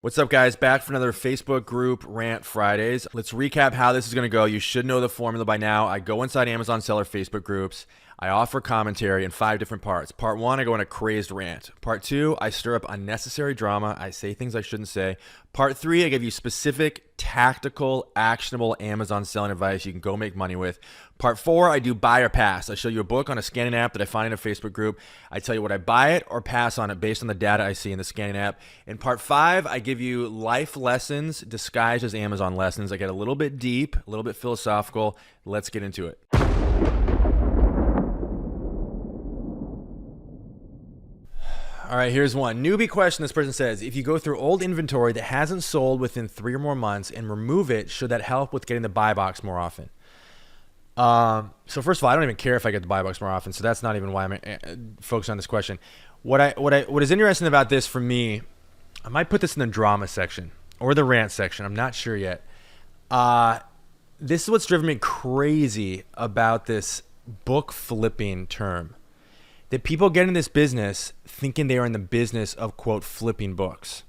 What's up, guys? Back for another Facebook group Rant Fridays. Let's recap how this is going to go. You should know the formula by now. I go inside Amazon seller Facebook groups. I offer commentary in 5 different parts. Part 1, I go on a crazed rant. Part 2, I stir up unnecessary drama. I say things I shouldn't say. Part 3, I give you specific, tactical, actionable Amazon selling advice you can go make money with. Part 4, I do buy or pass. I show you a book on a scanning app that I find in a Facebook group. I tell you what I buy it or pass on it based on the data I see in the scanning app. In part 5, I give you life lessons disguised as Amazon lessons. I get a little bit deep, a little bit philosophical. Let's get into it. All right, here's one. Newbie question, this person says, if you go through old inventory that hasn't sold within 3 or more months and remove it, should that help with getting the buy box more often? So first of all, I don't even care if I get the buy box more often, so that's not even why I'm focused on this question. What is interesting about this for me, I might put this in the drama section or the rant section. I'm not sure yet. This is what's driven me crazy about this book flipping term. That people get in this business thinking they are in the business of, quote, flipping books.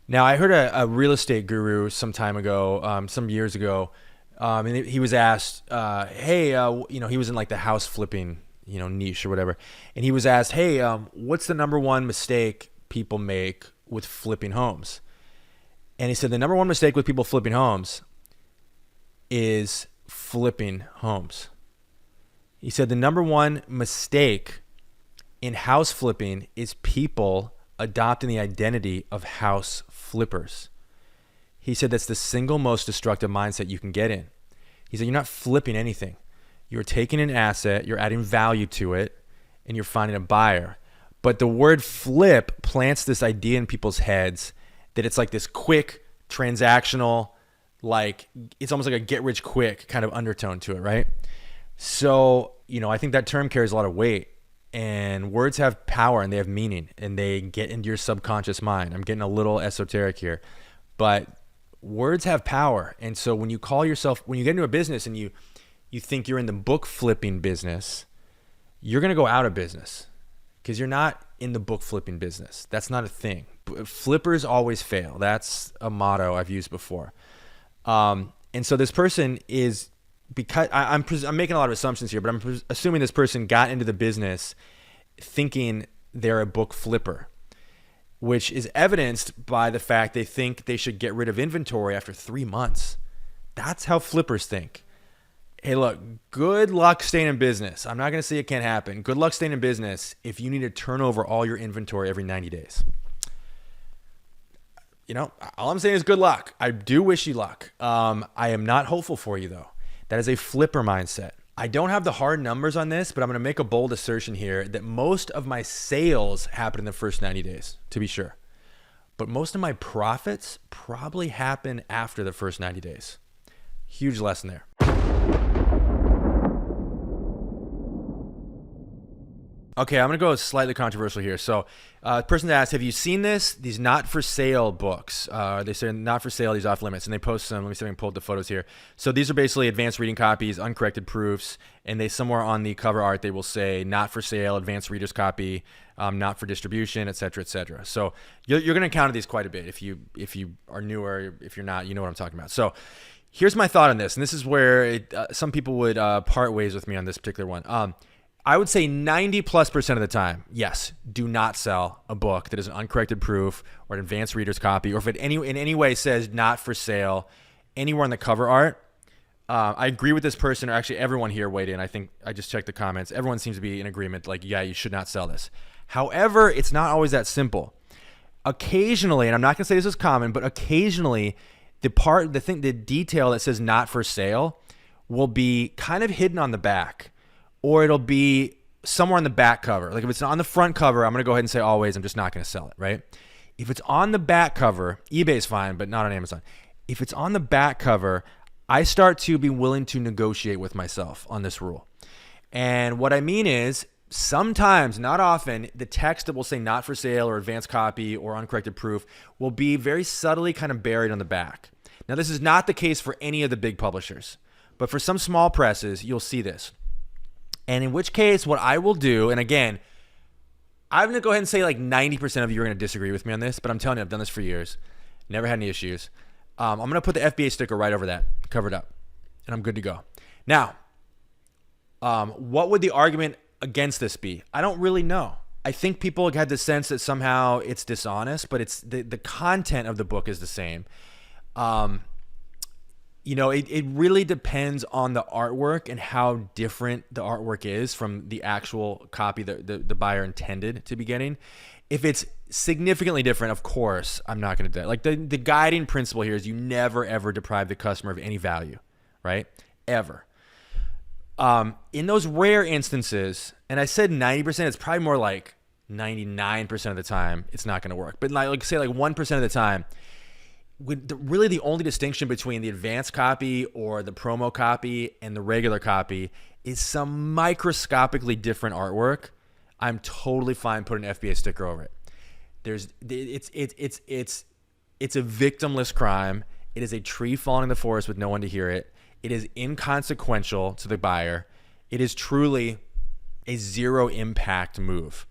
Now, I heard a real estate guru some time ago, some years ago, and he was asked, hey, he was in like the house flipping, niche or whatever. And he was asked, hey, what's the number one mistake people make with flipping homes? And he said, the number one mistake with people flipping homes is flipping homes. He said the number one mistake in house flipping is people adopting the identity of house flippers. He said that's the single most destructive mindset you can get in. He said you're not flipping anything. You're taking an asset, you're adding value to it, and you're finding a buyer. But the word flip plants this idea in people's heads that it's like this quick, transactional, like it's almost like a get rich quick kind of undertone to it, right? So, I think that term carries a lot of weight, and words have power and they have meaning and they get into your subconscious mind. I'm getting a little esoteric here, but words have power. And so when you get into a business and you think you're in the book flipping business, you're going to go out of business because you're not in the book flipping business. That's not a thing. Flippers always fail. That's a motto I've used before. And so this person is, because I'm making a lot of assumptions here, but I'm assuming this person got into the business thinking they're a book flipper, which is evidenced by the fact they think they should get rid of inventory after 3 months. That's how flippers think. Hey, look, good luck staying in business. I'm not going to say it can't happen. Good luck staying in business if you need to turn over all your inventory every 90 days. All I'm saying is good luck. I do wish you luck. I am not hopeful for you, though. That is a flipper mindset. I don't have the hard numbers on this, but I'm going to make a bold assertion here that most of my sales happen in the first 90 days, to be sure. But most of my profits probably happen after the first 90 days. Huge lesson there. Okay, I'm going to go slightly controversial here. So the person asked, have you seen these not for sale books? They say not for sale, these off limits. And they post some, let me see if I can pull up the photos here. So these are basically advanced reading copies, uncorrected proofs. And they somewhere on the cover art, they will say not for sale, advanced reader's copy, not for distribution, et cetera, et cetera. So you're going to encounter these quite a bit. If you are newer, if you're not, you know what I'm talking about. So here's my thought on this. And this is where some people would part ways with me on this particular one. I would say 90+% of the time, yes, do not sell a book that is an uncorrected proof or an advanced reader's copy, or if it in any way says not for sale anywhere on the cover art. I agree with this person, or actually everyone here weighed in. I think I just checked the comments. Everyone seems to be in agreement, like, yeah, you should not sell this. However, it's not always that simple. Occasionally, and I'm not going to say this is common, but occasionally the detail that says not for sale will be kind of hidden on the back. Or it'll be somewhere on the back cover. Like if it's on the front cover, I'm going to go ahead and say always, I'm just not going to sell it, right? If it's on the back cover, eBay's fine, but not on Amazon. If it's on the back cover, I start to be willing to negotiate with myself on this rule. And what I mean is sometimes, not often, the text that will say not for sale or advanced copy or uncorrected proof will be very subtly kind of buried on the back. Now, this is not the case for any of the big publishers, but for some small presses, you'll see this. And in which case, what I will do, and again, I'm going to go ahead and say like 90% of you are going to disagree with me on this, but I'm telling you, I've done this for years. Never had any issues. I'm going to put the FBA sticker right over that, covered up, and I'm good to go. Now, what would the argument against this be? I don't really know. I think people had the sense that somehow it's dishonest, but it's the content of the book is the same. It really depends on the artwork and how different the artwork is from the actual copy that the buyer intended to be getting. If it's significantly different, of course, I'm not going to do that. Like the guiding principle here is you never, ever deprive the customer of any value, right? Ever. In those rare instances, and I said 90%, it's probably more like 99% of the time, it's not going to work. But like say like 1% of the time, really the only distinction between the advanced copy or the promo copy and the regular copy is some microscopically different artwork. I'm totally fine putting an FBA sticker over it. It's a victimless crime. It is a tree falling in the forest with no one to hear it. It is inconsequential to the buyer. It is truly a zero impact move.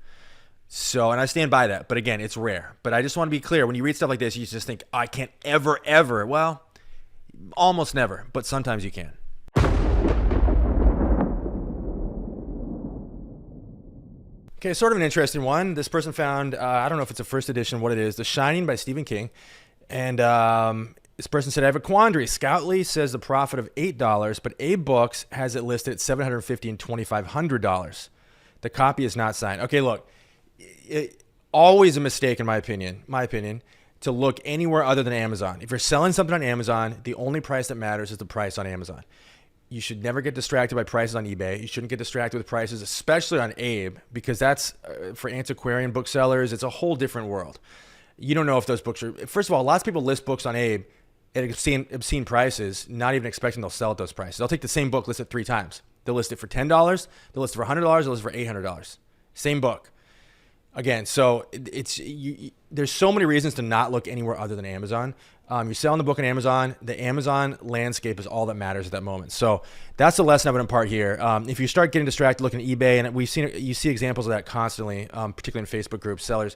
So, and I stand by that. But again, it's rare. But I just want to be clear. When you read stuff like this, you just think, I can't ever. Well, almost never. But sometimes you can. Okay, sort of an interesting one. This person found, I don't know if it's a first edition, what it is, The Shining by Stephen King. And this person said, I have a quandary. Scoutly says the profit of $8, but Abe Books has it listed at $750 and $2,500. The copy is not signed. Okay, look, always a mistake in my opinion, to look anywhere other than Amazon. If you're selling something on Amazon, the only price that matters is the price on Amazon. You should never get distracted by prices on eBay. You shouldn't get distracted with prices, especially on Abe, because that's for antiquarian booksellers. It's a whole different world. You don't know if those books are. First of all, lots of people list books on Abe at obscene prices, not even expecting they'll sell at those prices. They'll take the same book, list it 3 times. They'll list it for $10. They'll list it for $100. They'll list it for $800. Same book. Again, so there's so many reasons to not look anywhere other than Amazon. You're selling the book on Amazon. The Amazon landscape is all that matters at that moment. So that's the lesson I would impart here. If you start getting distracted looking at eBay, and you see examples of that constantly, particularly in Facebook groups, sellers,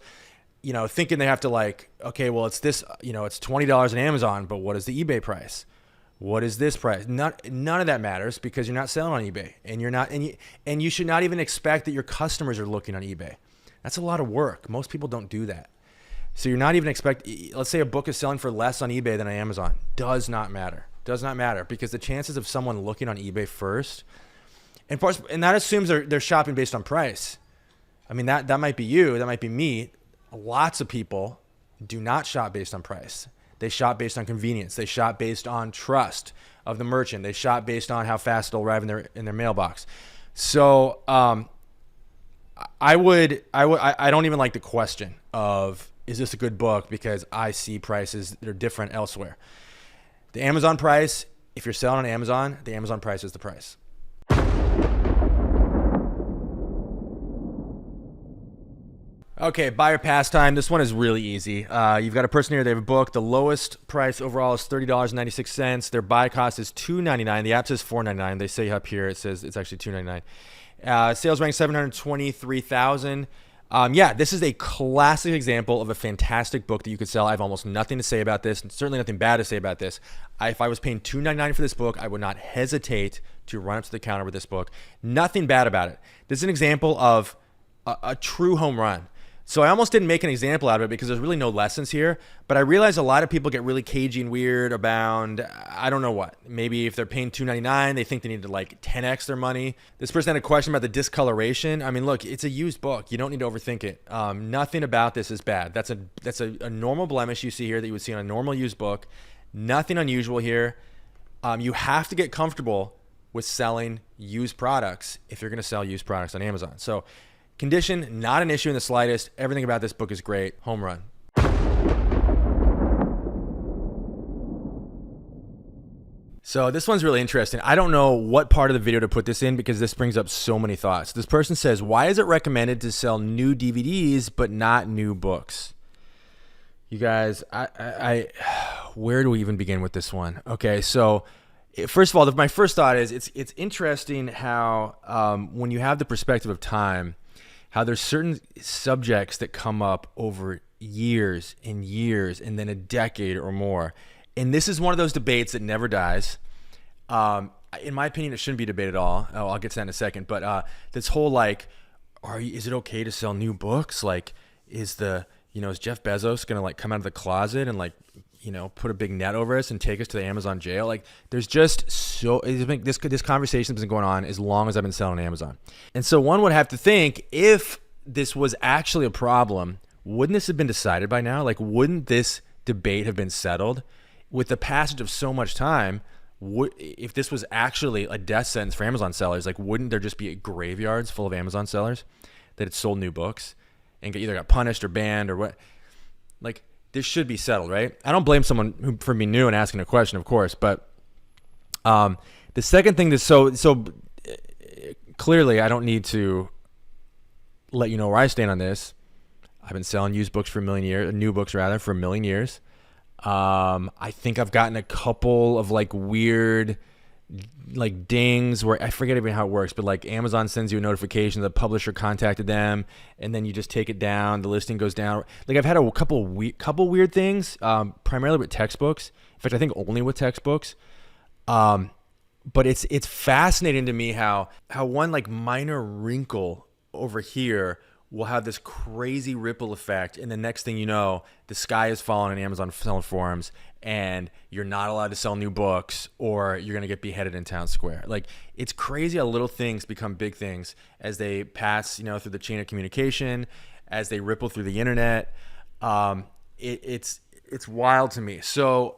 thinking they have to okay, well, it's this, it's $20 on Amazon, but what is the eBay price? What is this price? None of that matters because you're not selling on eBay, and you should not even expect that your customers are looking on eBay. That's a lot of work. Most people don't do that. So you're not even let's say a book is selling for less on eBay than on Amazon. Does not matter because the chances of someone looking on eBay first, and that assumes they're shopping based on price. I mean, that might be you, that might be me. Lots of people do not shop based on price. They shop based on convenience. They shop based on trust of the merchant. They shop based on how fast it'll arrive in their mailbox. So, I don't even like the question of, is this a good book? Because I see prices that are different elsewhere. The Amazon price, if you're selling on Amazon, the Amazon price is the price. Okay, buyer pastime. This one is really easy. You've got a person here, they have a book. The lowest price overall is $30.96. Their buy cost is $2.99. The app says $4.99. They say up here, it says it's actually $2.99. Sales rank 723,000. This is a classic example of a fantastic book that you could sell. I have almost nothing to say about this, and certainly nothing bad to say about this. If I was paying $2.99 for this book, I would not hesitate to run up to the counter with this book. Nothing bad about it. This is an example of a true home run. So I almost didn't make an example out of it because there's really no lessons here, but I realize a lot of people get really cagey and weird about, I don't know what. Maybe if they're paying $2.99, they think they need to 10x their money. This person had a question about the discoloration. I mean, look, it's a used book. You don't need to overthink it. Nothing about this is bad. That's a normal blemish you see here that you would see on a normal used book. Nothing unusual here. You have to get comfortable with selling used products if you're going to sell used products on Amazon. So condition, not an issue in the slightest. Everything about this book is great. Home run. So this one's really interesting. I don't know what part of the video to put this in because this brings up so many thoughts. This person says, why is it recommended to sell new DVDs but not new books? You guys, where do we even begin with this one? Okay, so first of all, my first thought is it's interesting how when you have the perspective of time, how there's certain subjects that come up over years and years and then a decade or more. And this is one of those debates that never dies. In my opinion, it shouldn't be debated at all. Oh, I'll get to that in a second. But this whole like, is it okay to sell new books? Like, is Jeff Bezos gonna like come out of the closet and like, put a big net over us and take us to the Amazon jail? Like, there's just this conversation has been going on as long as I've been selling on Amazon. And so one would have to think, if this was actually a problem, wouldn't this have been decided by now? Like, wouldn't this debate have been settled? With the passage of so much time, if this was actually a death sentence for Amazon sellers, like, wouldn't there just be graveyards full of Amazon sellers that had sold new books and either got punished or banned or what? Like, this should be settled, right? I don't blame someone for being new and asking a question, of course, but the second thing that's so clearly, I don't need to let you know where I stand on this. I've been selling used books for a million years, new books rather, for a million years. I think I've gotten a couple of like weird like dings where I forget even how it works, but like Amazon sends you a notification, the publisher contacted them, and then you just take it down, the listing goes down. Like, I've had a couple weird things, primarily with textbooks. In fact, I think only with textbooks. But it's fascinating to me how one like minor wrinkle over here will have this crazy ripple effect, and the next thing you know, the sky is falling in Amazon selling forums, and you're not allowed to sell new books, or you're gonna get beheaded in town square. Like, it's crazy how little things become big things as they pass, through the chain of communication, as they ripple through the internet. It's wild to me. So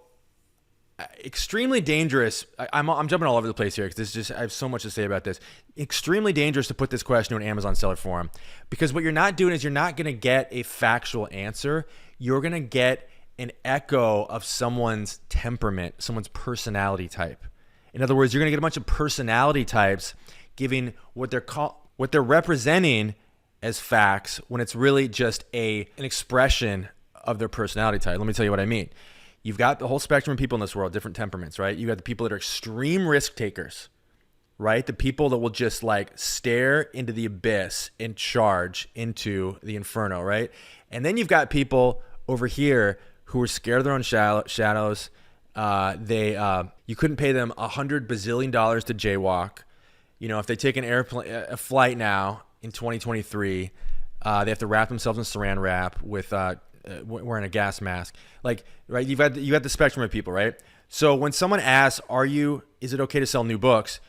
extremely dangerous. I'm jumping all over the place here because I have so much to say about this. Extremely dangerous to put this question to an Amazon seller forum, because what you're not doing is you're not going to get a factual answer. You're going to get an echo of someone's temperament, someone's personality type. In other words, you're going to get a bunch of personality types giving what they're representing as facts when it's really just an expression of their personality type. Let me tell you what I mean. You've got the whole spectrum of people in this world, different temperaments, right? You got the people that are extreme risk takers, right? The people that will just like stare into the abyss and charge into the inferno, right? And then you've got people over here who are scared of their own shadows. You couldn't pay them $100 bazillion to jaywalk. If they take a flight now in 2023, they have to wrap themselves in saran wrap with wearing a gas mask. Like, right, you got the spectrum of people, right? So when someone asks, is it okay to sell new books?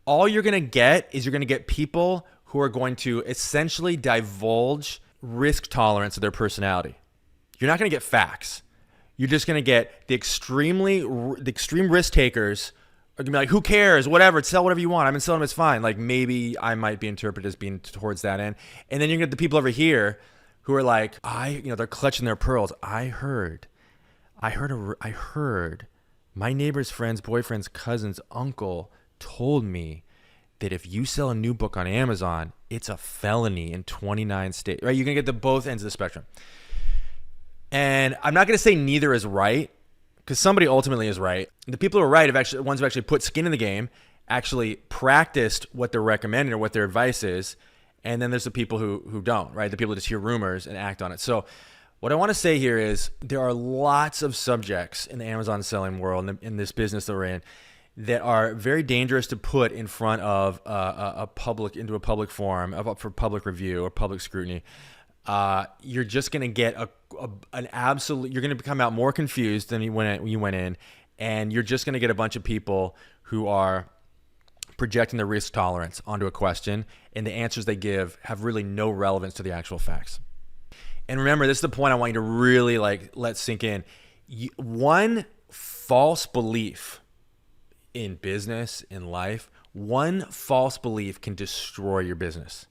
All you're going to get is people who are going to essentially divulge risk tolerance of their personality. You're not going to get facts. You're just going to get the extreme risk takers are going to be like, who cares? Whatever, sell whatever you want. I've been selling them, it's fine. Like, maybe I might be interpreted as being towards that end. And then you're going to get the people over here who are like, they're clutching their pearls. I heard my neighbor's friend's boyfriend's cousin's uncle told me that if you sell a new book on Amazon, it's a felony in 29 states, right? You're going to get both ends of the spectrum. And I'm not going to say neither is right, because somebody ultimately is right. The people who are right the ones who actually put skin in the game, actually practiced what they're recommending or what their advice is. And then there's the people who don't, right? The people that just hear rumors and act on it. So what I want to say here is there are lots of subjects in the Amazon selling world, in this business that we're in, that are very dangerous to put in front of a public forum, up for public review or public scrutiny. You're just going to get an absolute. You're going to come out more confused than you went in, and you're just going to get a bunch of people who are projecting their risk tolerance onto a question, and the answers they give have really no relevance to the actual facts. And remember, this is the point I want you to really let sink in. One false belief in business, in life, one false belief can destroy your business.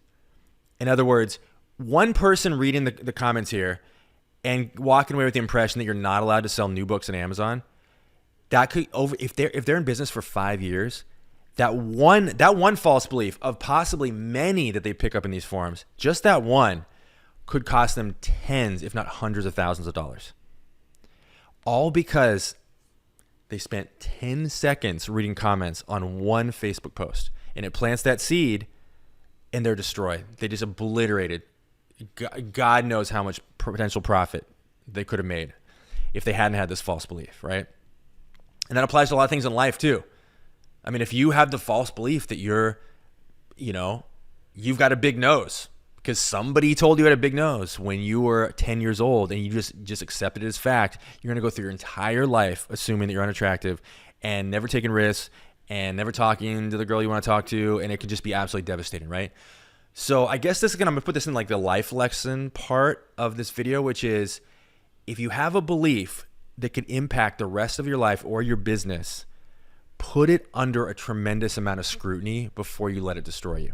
In other words, one person reading the comments here and walking away with the impression that you're not allowed to sell new books on Amazon, that could if they're in business for 5 years, that one false belief of possibly many that they pick up in these forums, just that one could cost them tens, if not hundreds of thousands of dollars. All because they spent 10 seconds reading comments on one Facebook post, and it plants that seed, and they're destroyed. They just obliterated God knows how much potential profit they could have made if they hadn't had this false belief, right? And that applies to a lot of things in life too. I mean, if you have the false belief that you've got a big nose because somebody told you had a big nose when you were 10 years old and you just accepted it as fact, you're going to go through your entire life assuming that you're unattractive and never taking risks and never talking to the girl you want to talk to, and it could just be absolutely devastating, right? So I guess I'm going to put this in like the life lesson part of this video, which is if you have a belief that could impact the rest of your life or your business, put it under a tremendous amount of scrutiny before you let it destroy you.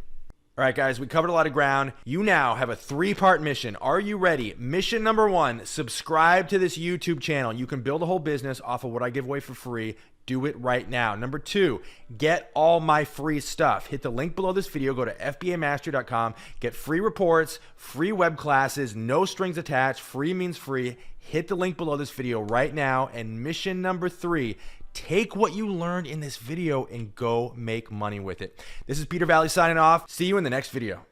All right, guys, we covered a lot of ground. You now have a 3-part mission. Are you ready? Mission number 1, subscribe to this YouTube channel. You can build a whole business off of what I give away for free. Do it right now. Number 2, get all my free stuff. Hit the link below this video. Go to fbamastery.com. Get free reports, free web classes, no strings attached. Free means free. Hit the link below this video right now. And mission number 3, take what you learned in this video and go make money with it. This is Peter Valley signing off. See you in the next video.